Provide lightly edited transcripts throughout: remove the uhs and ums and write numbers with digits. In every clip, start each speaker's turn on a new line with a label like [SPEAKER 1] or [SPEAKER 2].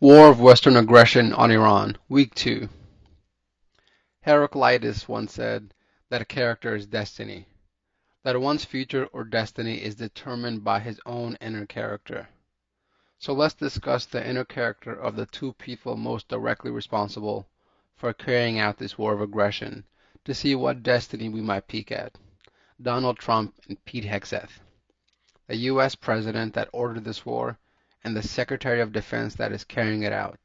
[SPEAKER 1] War of Western Aggression on Iran, Week 2. Heraclitus once said that a character is destiny, that one's future or destiny is determined by his own inner character. So let's discuss the inner character of the two people most directly responsible for carrying out this war of aggression to see what destiny we might peek at. Donald Trump and Pete Hegseth, the US president that ordered this war and the Secretary of Defense that is carrying it out.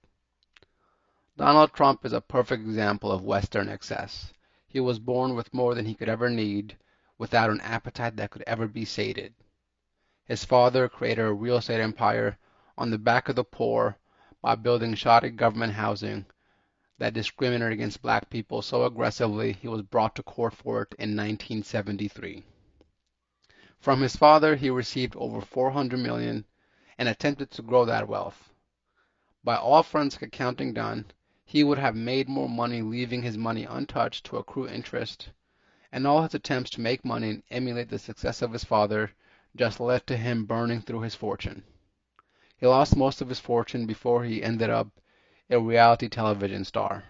[SPEAKER 1] Donald Trump is a perfect example of Western excess. He was born with more than he could ever need, without an appetite that could ever be sated. His father created a real estate empire on the back of the poor by building shoddy government housing that discriminated against black people so aggressively he was brought to court for it in 1973. From his father he received over 400 million and attempted to grow that wealth. By all forensic accounting done, he would have made more money leaving his money untouched to accrue interest, and all his attempts to make money and emulate the success of his father just led to him burning through his fortune. He lost most of his fortune before he ended up a reality television star.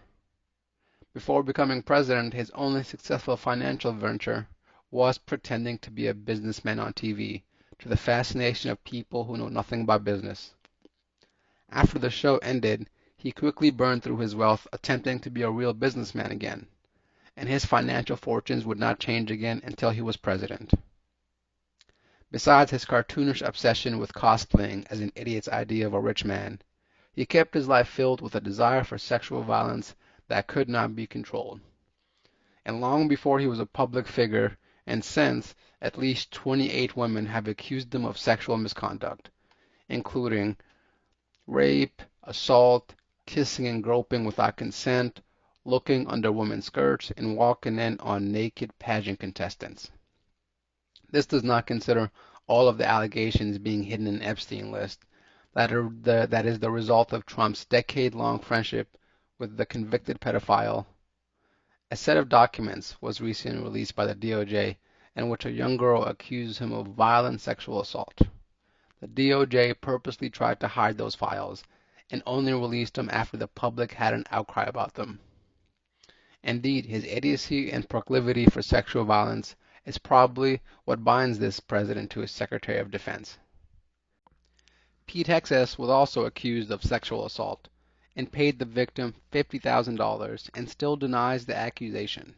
[SPEAKER 1] Before becoming president, his only successful financial venture was pretending to be a businessman on TV, to the fascination of people who know nothing about business. After the show ended, he quickly burned through his wealth attempting to be a real businessman again, and his financial fortunes would not change again until he was president. Besides his cartoonish obsession with cosplaying as an idiot's idea of a rich man, he kept his life filled with a desire for sexual violence that could not be controlled. And long before he was a public figure, and since, at least 28 women have accused him of sexual misconduct, including rape, assault, kissing and groping without consent, looking under women's skirts, and walking in on naked pageant contestants. This does not consider all of the allegations being hidden in Epstein list that is the result of Trump's decade-long friendship with the convicted pedophile. A set of documents was recently released by the DOJ in which a young girl accused him of violent sexual assault. The DOJ purposely tried to hide those files and only released them after the public had an outcry about them. Indeed, his idiocy and proclivity for sexual violence is probably what binds this president to his Secretary of Defense. Pete Hegseth was also accused of sexual assault and paid the victim $50,000 and still denies the accusation.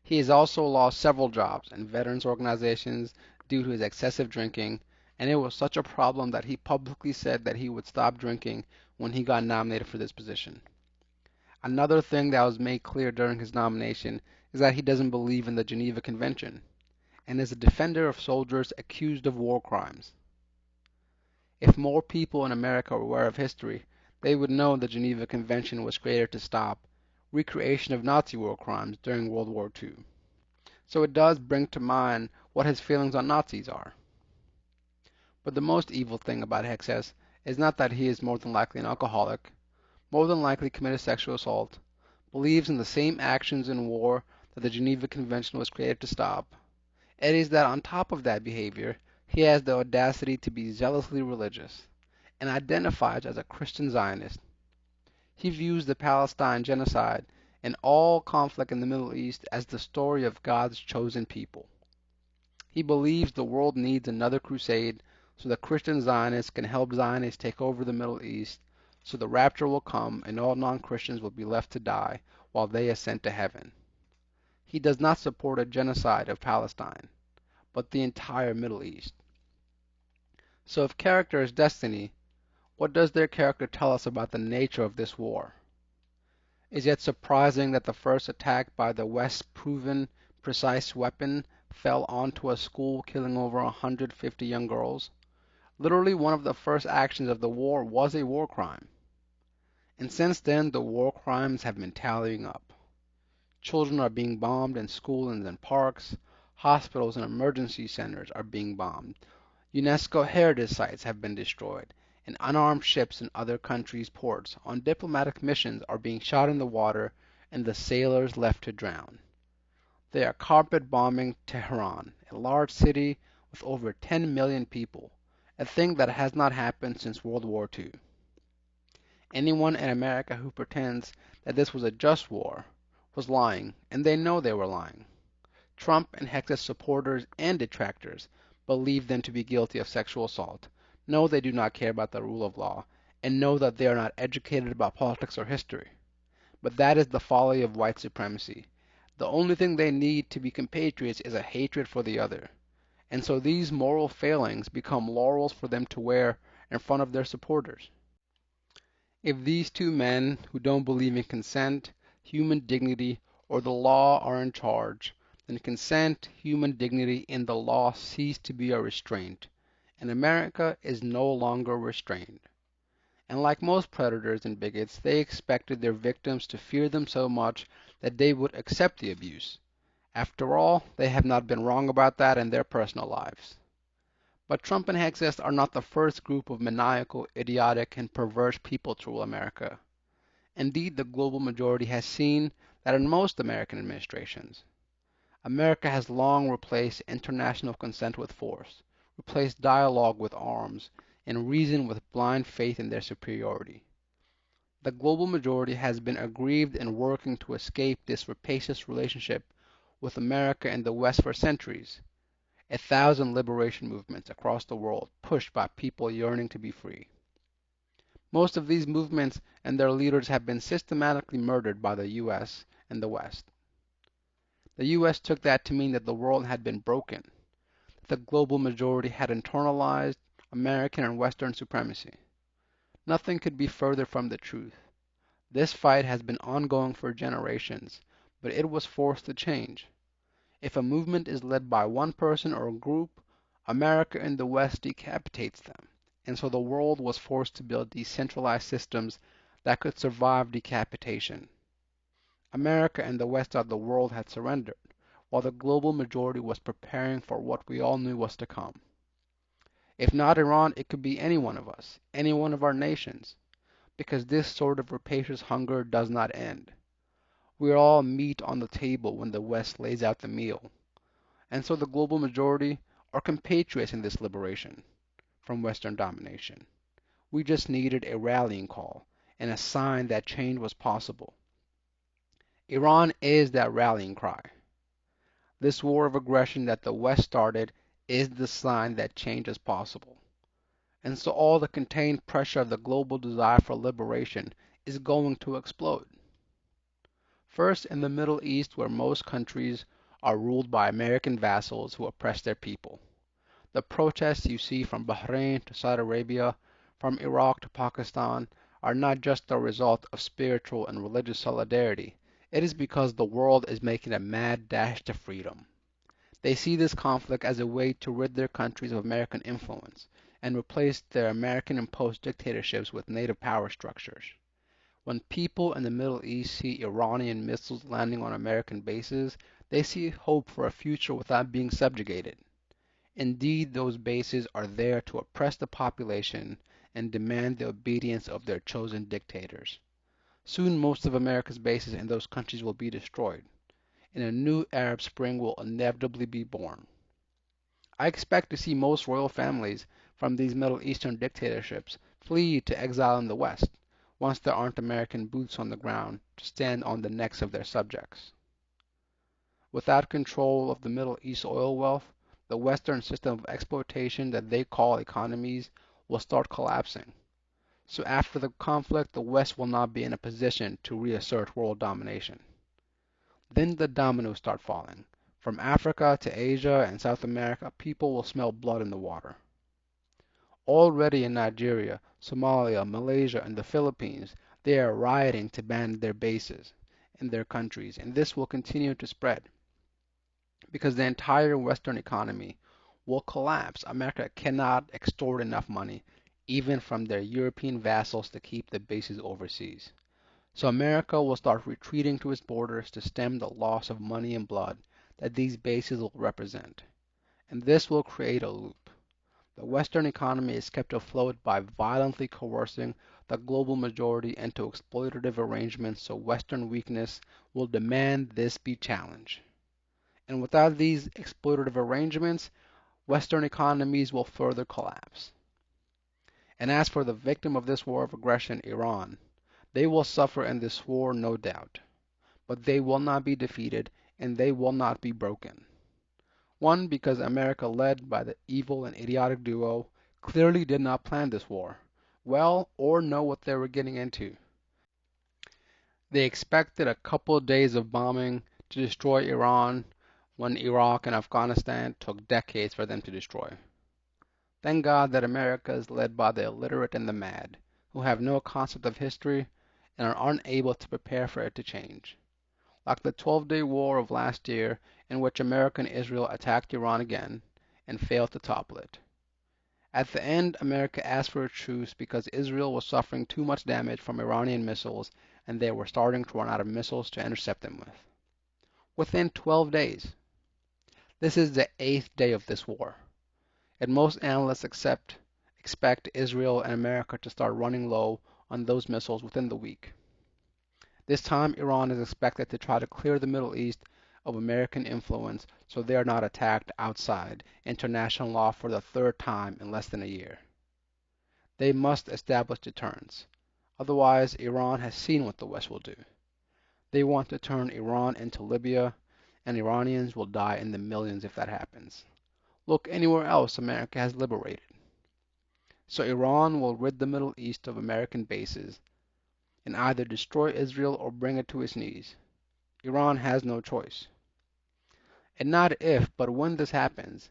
[SPEAKER 1] He has also lost several jobs in veterans organizations due to his excessive drinking, and it was such a problem that he publicly said that he would stop drinking when he got nominated for this position. Another thing that was made clear during his nomination is that he doesn't believe in the Geneva Convention and is a defender of soldiers accused of war crimes. If more people in America were aware of history, they would know the Geneva Convention was created to stop recreation of Nazi war crimes during World War II. So it does bring to mind what his feelings on Nazis are. But the most evil thing about Hegseth is not that he is more than likely an alcoholic, more than likely committed sexual assault, believes in the same actions in war that the Geneva Convention was created to stop. It is that on top of that behavior, he has the audacity to be zealously religious and identifies as a Christian Zionist. He views the Palestine genocide and all conflict in the Middle East as the story of God's chosen people. He believes the world needs another crusade so the Christian Zionists can help Zionists take over the Middle East, so the rapture will come and all non-Christians will be left to die while they ascend to heaven. He does not support a genocide of Palestine, but the entire Middle East. So if character is destiny, what does their character tell us about the nature of this war? Is it surprising that the first attack by the West's proven precise weapon fell onto a school, killing over 150 young girls? Literally one of the first actions of the war was a war crime. And since then, the war crimes have been tallying up. Children are being bombed in schools and in parks. Hospitals and emergency centers are being bombed. UNESCO heritage sites have been destroyed, and unarmed ships in other countries' ports on diplomatic missions are being shot in the water and the sailors left to drown. They are carpet bombing Tehran, a large city with over 10 million people, a thing that has not happened since World War II. Anyone in America who pretends that this was a just war was lying, and they know they were lying. Trump and Hex's supporters and detractors believe them to be guilty of sexual assault, know they do not care about the rule of law, and know that they are not educated about politics or history. But that is the folly of white supremacy. The only thing they need to be compatriots is a hatred for the other. And so these moral failings become laurels for them to wear in front of their supporters. If these two men who don't believe in consent, human dignity, or the law are in charge, then consent, human dignity, and the law cease to be a restraint, and America is no longer restrained. And like most predators and bigots, they expected their victims to fear them so much that they would accept the abuse. After all, they have not been wrong about that in their personal lives. But Trump and Hexist are not the first group of maniacal, idiotic, and perverse people to rule America. Indeed, the global majority has seen that in most American administrations, America has long replaced international consent with force, replaced dialogue with arms, and reason with blind faith in their superiority. The global majority has been aggrieved in working to escape this rapacious relationship with America and the West for centuries. 1,000 liberation movements across the world pushed by people yearning to be free. Most of these movements and their leaders have been systematically murdered by the US and the West. The US took that to mean that the world had been broken, that the global majority had internalized American and Western supremacy. Nothing could be further from the truth. This fight has been ongoing for generations, but it was forced to change. If a movement is led by one person or group, America and the West decapitates them, and so the world was forced to build decentralized systems that could survive decapitation. America and the West of the world had surrendered, while the global majority was preparing for what we all knew was to come. If not Iran, it could be any one of us, any one of our nations, because this sort of rapacious hunger does not end. We are all meat on the table when the West lays out the meal, and so the global majority are compatriots in this liberation from Western domination. We just needed a rallying call and a sign that change was possible. Iran is that rallying cry. This war of aggression that the West started is the sign that change is possible. And so all the contained pressure of the global desire for liberation is going to explode. First, in the Middle East, where most countries are ruled by American vassals who oppress their people. The protests you see from Bahrain to Saudi Arabia, from Iraq to Pakistan, are not just the result of spiritual and religious solidarity. It is because the world is making a mad dash to freedom. They see this conflict as a way to rid their countries of American influence and replace their American-imposed dictatorships with native power structures. When people in the Middle East see Iranian missiles landing on American bases, they see hope for a future without being subjugated. Indeed, those bases are there to oppress the population and demand the obedience of their chosen dictators. Soon most of America's bases in those countries will be destroyed, and a new Arab Spring will inevitably be born. I expect to see most royal families from these Middle Eastern dictatorships flee to exile in the West, once there aren't American boots on the ground to stand on the necks of their subjects. Without control of the Middle East oil wealth, the Western system of exploitation that they call economies will start collapsing. So after the conflict, the West will not be in a position to reassert world domination. Then the dominoes start falling. From Africa to Asia and South America, people will smell blood in the water. Already in Nigeria, Somalia, Malaysia, and the Philippines, they are rioting to ban their bases in their countries, and this will continue to spread because the entire Western economy will collapse. America cannot extort enough money, even from their European vassals, to keep the bases overseas. So America will start retreating to its borders to stem the loss of money and blood that these bases will represent. And this will create a loop. The Western economy is kept afloat by violently coercing the global majority into exploitative arrangements, so Western weakness will demand this be challenged. And without these exploitative arrangements, Western economies will further collapse. And as for the victim of this war of aggression, Iran, they will suffer in this war, no doubt, but they will not be defeated and they will not be broken. One, because America, led by the evil and idiotic duo, clearly did not plan this war well or know what they were getting into. They expected a couple of days of bombing to destroy Iran when Iraq and Afghanistan took decades for them to destroy. Thank God that America is led by the illiterate and the mad, who have no concept of history and are unable to prepare for it to change. Like the 12-day war of last year, in which America and Israel attacked Iran again and failed to topple it. At the end, America asked for a truce because Israel was suffering too much damage from Iranian missiles and they were starting to run out of missiles to intercept them with. Within 12 days. This is the 8th day of this war, and most analysts expect Israel and America to start running low on those missiles within the week. This time, Iran is expected to try to clear the Middle East of American influence so they are not attacked outside international law for the third time in less than a year. They must establish deterrence. Otherwise, Iran has seen what the West will do. They want to turn Iran into Libya, and Iranians will die in the millions if that happens. Look anywhere else America has liberated. So Iran will rid the Middle East of American bases and either destroy Israel or bring it to its knees. Iran has no choice. And not if, but when this happens,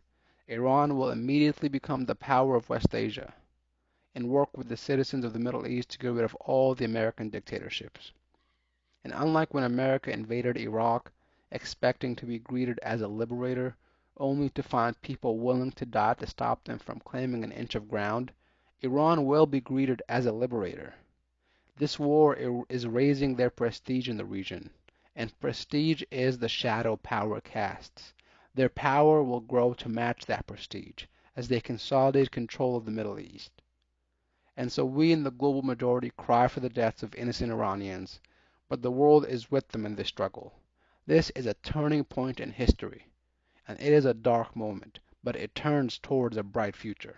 [SPEAKER 1] Iran will immediately become the power of West Asia and work with the citizens of the Middle East to get rid of all the American dictatorships. And unlike when America invaded Iraq, expecting to be greeted as a liberator, only to find people willing to die to stop them from claiming an inch of ground, Iran will be greeted as a liberator. This war is raising their prestige in the region, and prestige is the shadow power casts. Their power will grow to match that prestige as they consolidate control of the Middle East. And so we in the global majority cry for the deaths of innocent Iranians, but the world is with them in this struggle. This is a turning point in history, and it is a dark moment, but it turns towards a bright future.